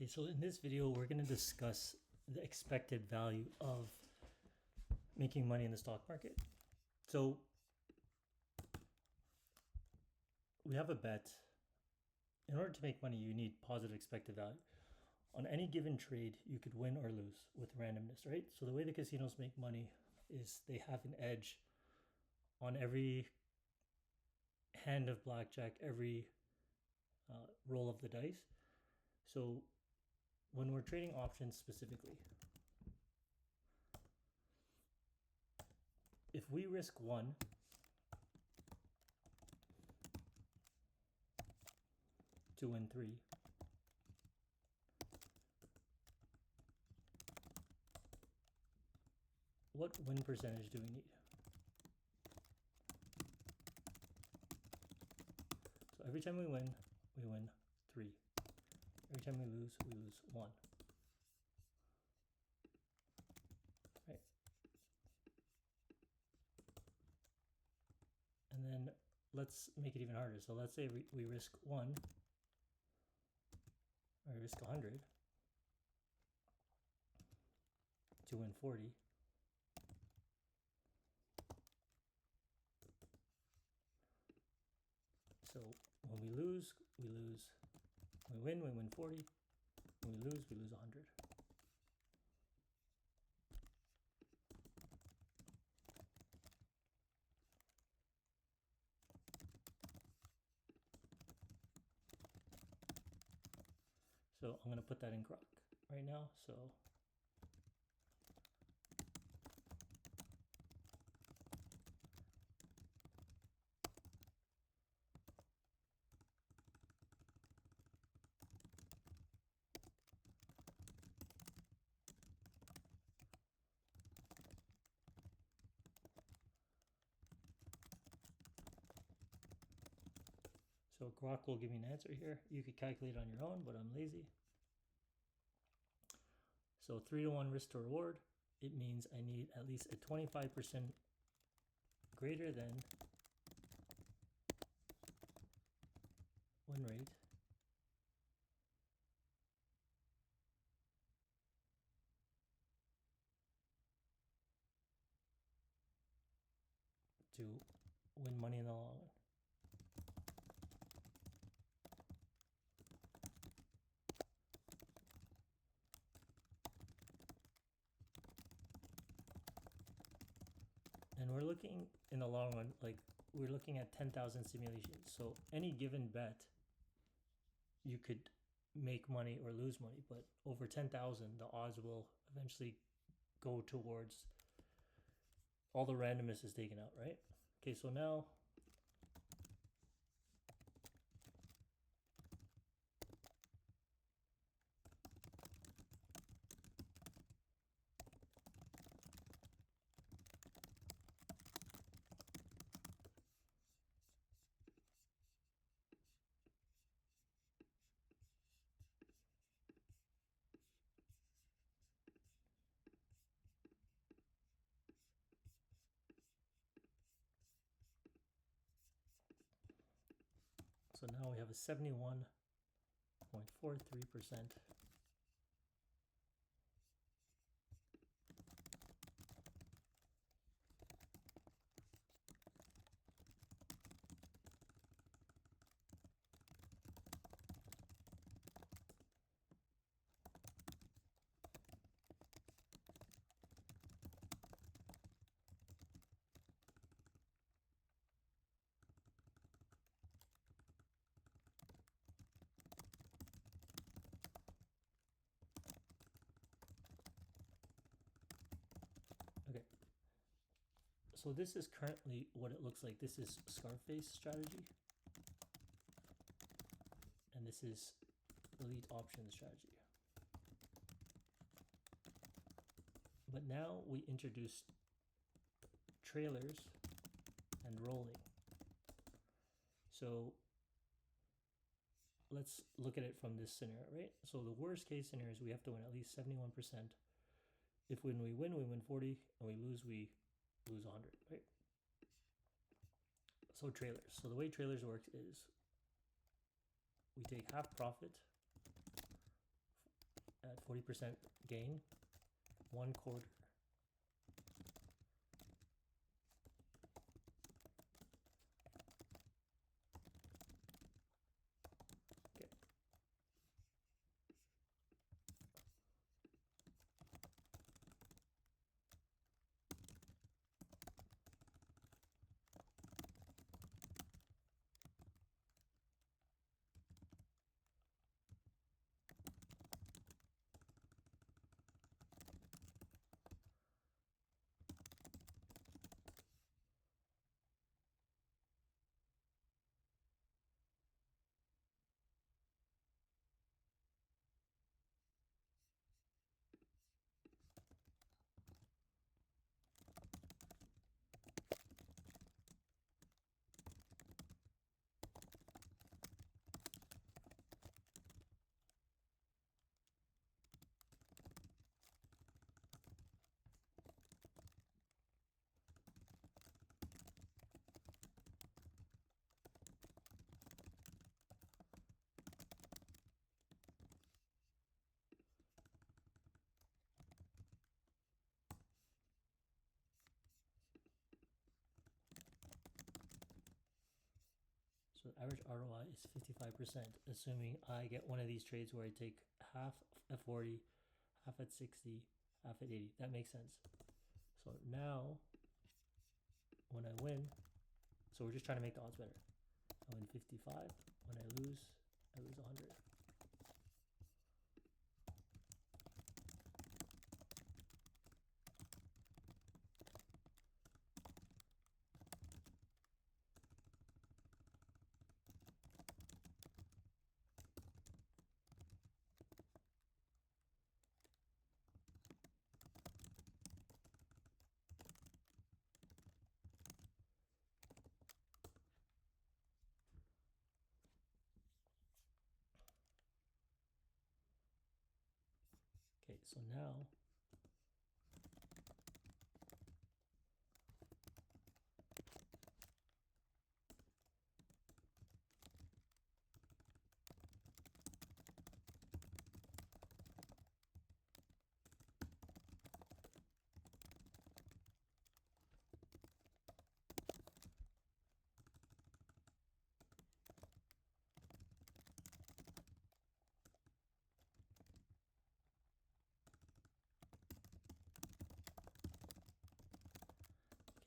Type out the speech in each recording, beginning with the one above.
Okay, so in this video, we're going to discuss the expected value of making money in the stock market. So we have a bet. In order to make money, you need positive expected value. On any given trade, you could win or lose with randomness, right? So the way the casinos make money is they have an edge on every hand of blackjack, every roll of the dice. So when we're trading options specifically, if we risk 1 to win 3, what win percentage do we need? So every time we win 3. Every time we lose 1. Right? And then let's make it even harder. So let's say we risk 1, or we risk 100 to win 40. So when we lose, we lose. When we win 40. When we lose 100. So I'm going to put that in Grok right now. So Grok will give me an answer here. You could calculate it on your own, but I'm lazy. So 3 to 1 risk to reward. It means I need at least a 25% greater than win rate to win money in the long run. And we're looking in the long run, like we're looking at 10,000 simulations. So any given bet, you could make money or lose money, but over 10,000, the odds will eventually go towards all the randomness is taken out, right? Okay, so now we have a 71.43%. Okay. So this is currently what it looks like. This is Scarface strategy. And this is elite options strategy. But now we introduce trailers and rolling. So let's look at it from this scenario, right? So the worst case scenario is we have to win at least 71%. If when we win 40, and we lose 100, right? So trailers. So the way trailers works is we take half profit 40% gain, 1/4. Okay. So the average ROI is 55%, assuming I get one of these trades where I take half at 40, half at 60, half at 80. That makes sense. So now, when I win, so we're just trying to make the odds better. I win 55. When I lose 100. Okay, so now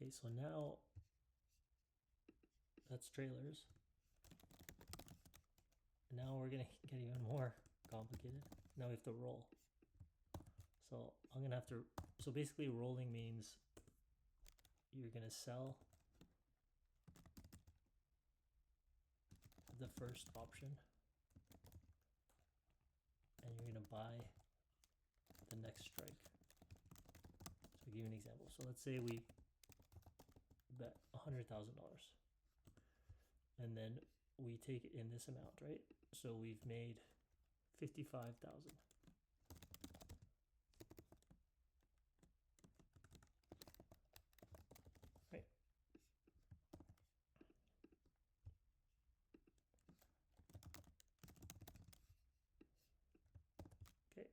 okay, so now that's trailers. Now we're gonna get even more complicated. Now we have to roll. So I'm gonna have to. So basically, rolling means you're gonna sell the first option, and you're gonna buy the next strike. So I'll give you an example. So let's say we bet $100,000, and then we take it in this amount, right? So we've made 55,000. Right. Okay.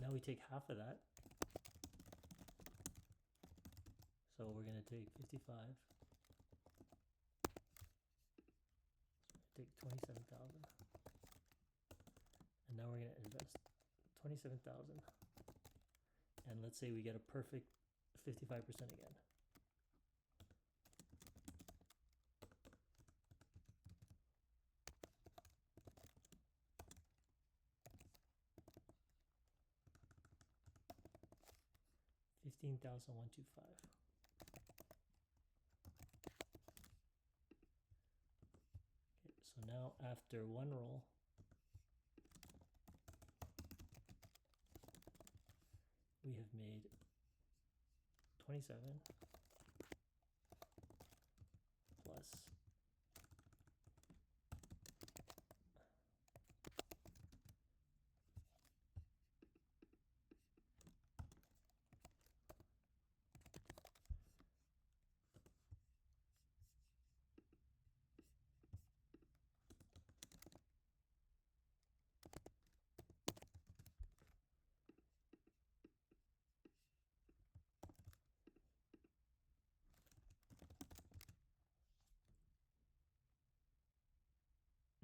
Now we take half of that. So we're gonna take 55. Take 27,000. And now we're gonna invest 27,000. And let's say we get a perfect 55% again. $15,125. Okay, so now after one roll, we have made 27 plus 15,125.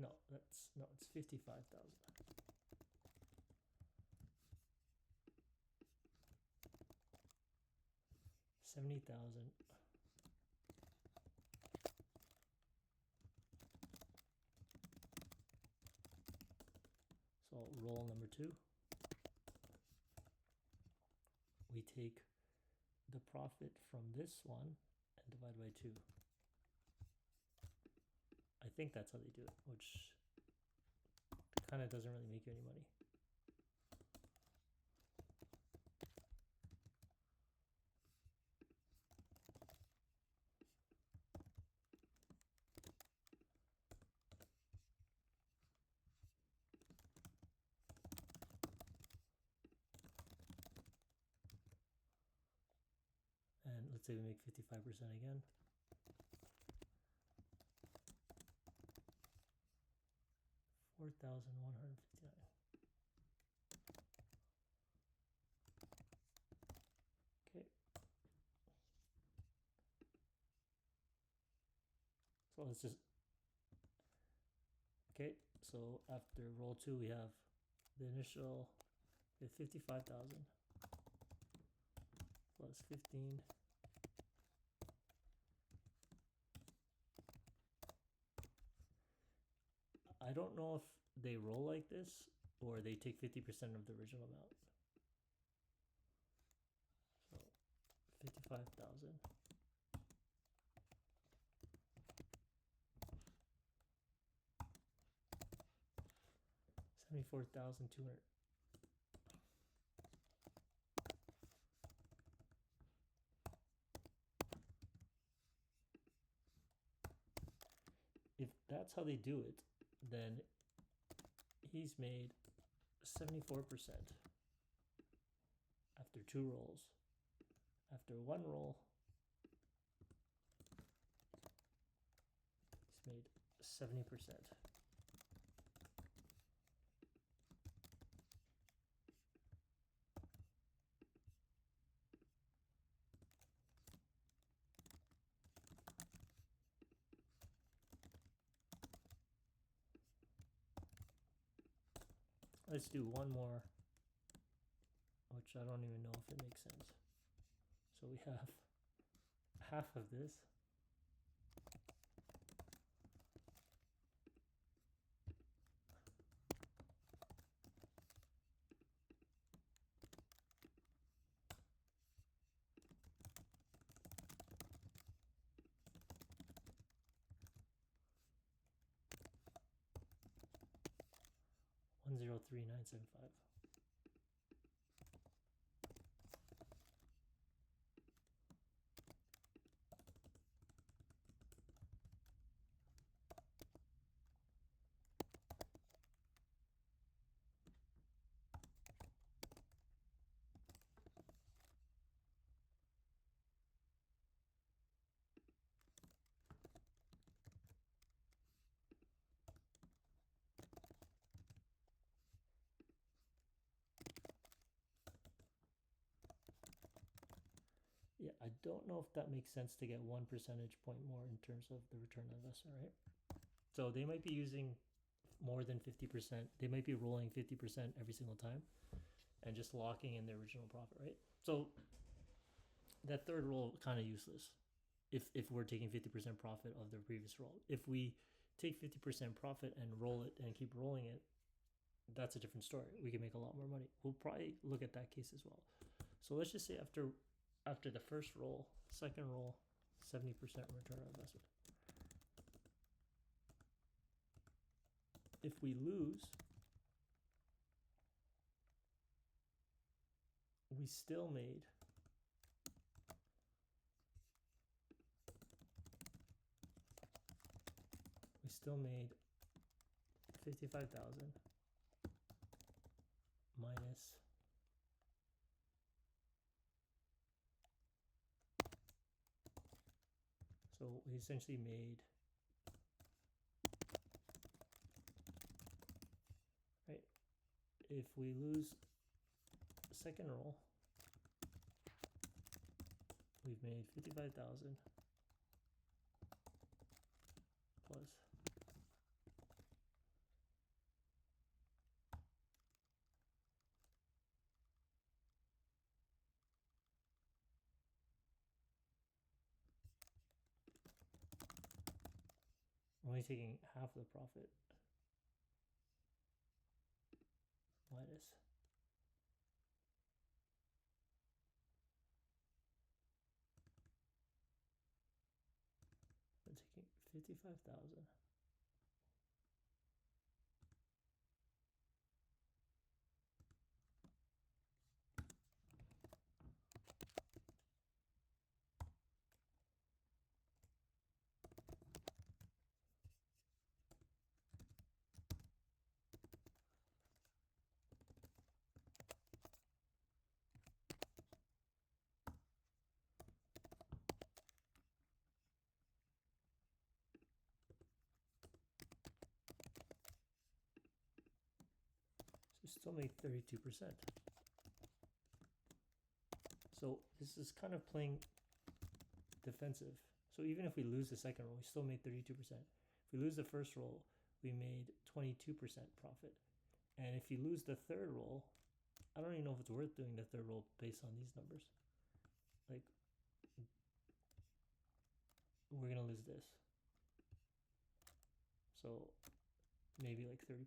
No, it's 55,000. 70,000. So roll number 2. We take the profit from this one and divide by 2. I think that's how they do it, which kind of doesn't really make you any money. And let's say we make 55% again. $4,159. Okay. So let's just, okay, so after roll 2 we have the initial, we have 55,000 plus 15. I don't know if they roll like this or they take 50% of the original amount. So 55,000 $74,200. If that's how they do it, then he's made 74% after 2 rolls. After 1 roll, he's made 70%. Let's do one more, which I don't even know if it makes sense. So we have half of this. $103,975. Yeah, I don't know if that makes sense to get 1 percentage point more in terms of the return on investment, right? So they might be using more than 50%. They might be rolling 50% every single time and just locking in the original profit, right? So that third roll kind of useless if we're taking 50% profit of the previous roll. If we take 50% profit and roll it and keep rolling it, that's a different story. We can make a lot more money. We'll probably look at that case as well. So let's just say after the first roll, second roll, 70% return on investment. If we lose, we still made 55,000 minus so we essentially made, right, if we lose the second roll, we've made 55,000 plus only taking half the profit. Minus. I'm taking 55,000. So still make 32%. So this is kind of playing defensive. So even if we lose the second roll, we still made 32%. If we lose the first roll, we made 22% profit. And if you lose the third roll, I don't even know if it's worth doing the third roll based on these numbers. Like, we're gonna lose this. So maybe like 30%.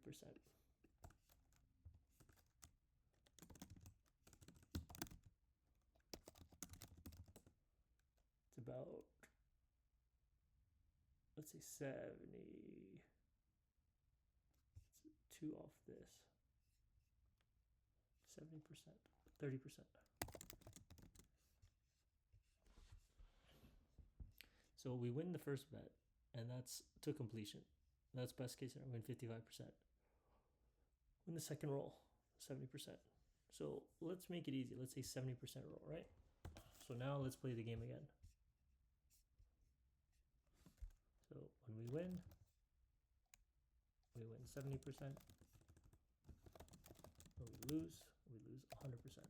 It's about, let's say 70. It's 2 off this. 70%, 30%. So we win the first bet, and that's to completion. That's best case scenario, win 55%. Win the second roll, 70%. So let's make it easy. Let's say 70% roll, right? So now let's play the game again. So when we win 70%. When we lose 100%.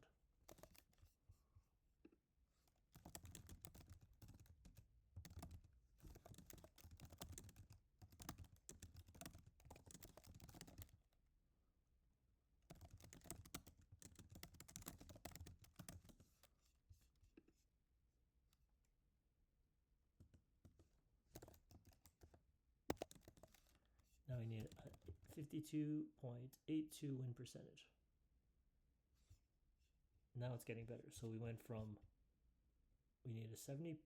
Now we need a 52.82 win percentage. Now it's getting better. So we went from, we need a 70,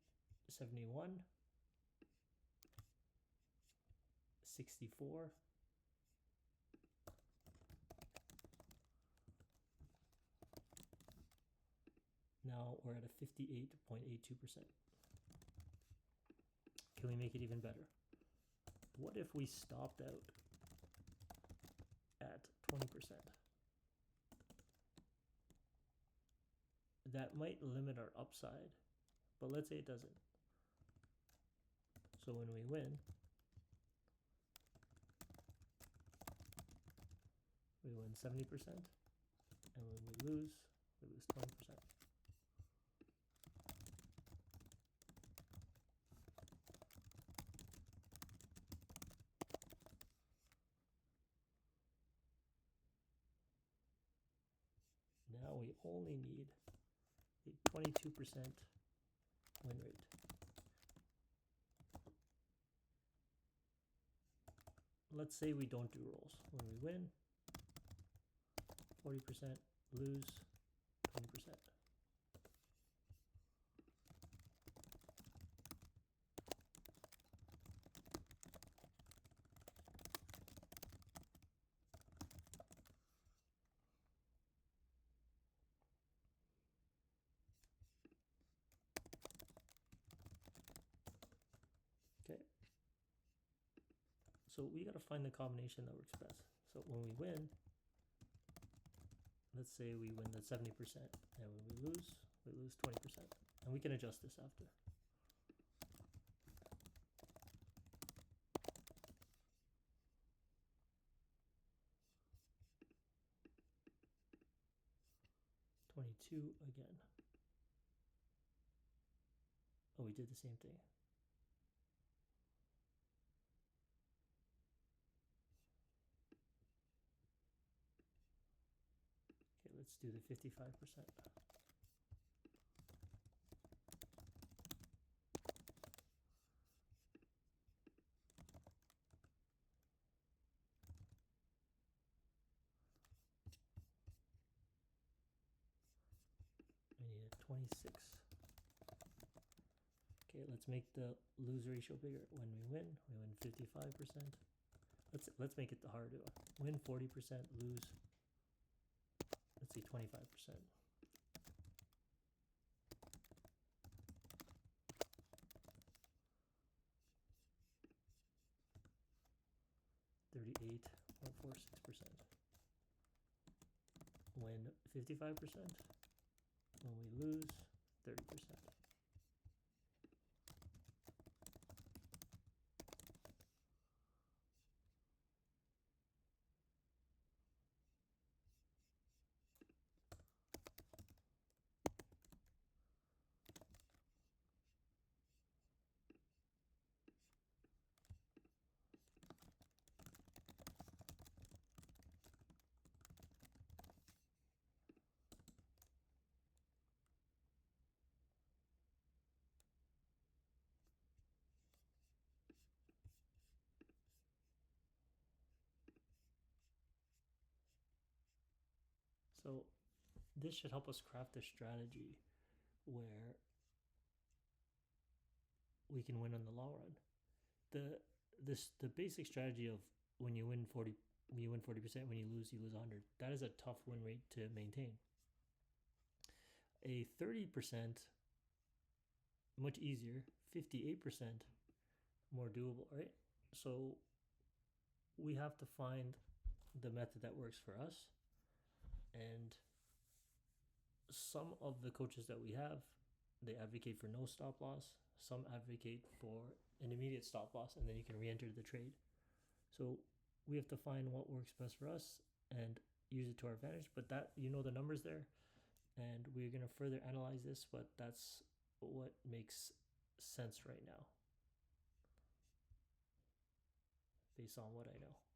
71, 64, now we're at a 58.82%. Can we make it even better? What if we stopped out at 20%? That might limit our upside, but let's say it doesn't. So when we win 70%, and when we lose 20%. Now we only need a 22% win rate. Let's say we don't do rolls. When we win 40%, lose 20%. Okay. So we got to find the combination that works best. So when we win, let's say we win the 70%, and when we lose 20%. And we can adjust this after. $22 again. Oh, we did the same thing. Okay, let's do the 55%. 26. Okay, let's make the lose ratio bigger. When we win 55%. Let's make it the harder one. Win 40%, lose, let's see, 25%. $38.46. Win 55%. When we lose 30%. So this should help us craft a strategy where we can win in the long run. The basic strategy of when you win 40%, when you lose 100. That is a tough win rate to maintain. A 30%, much easier. 58%, more doable, right? So we have to find the method that works for us. And some of the coaches that we have, they advocate for no stop loss. Some advocate for an immediate stop loss, and then you can re-enter the trade. So we have to find what works best for us and use it to our advantage. But that, the numbers there, and we're going to further analyze this, but that's what makes sense right now based on what I know.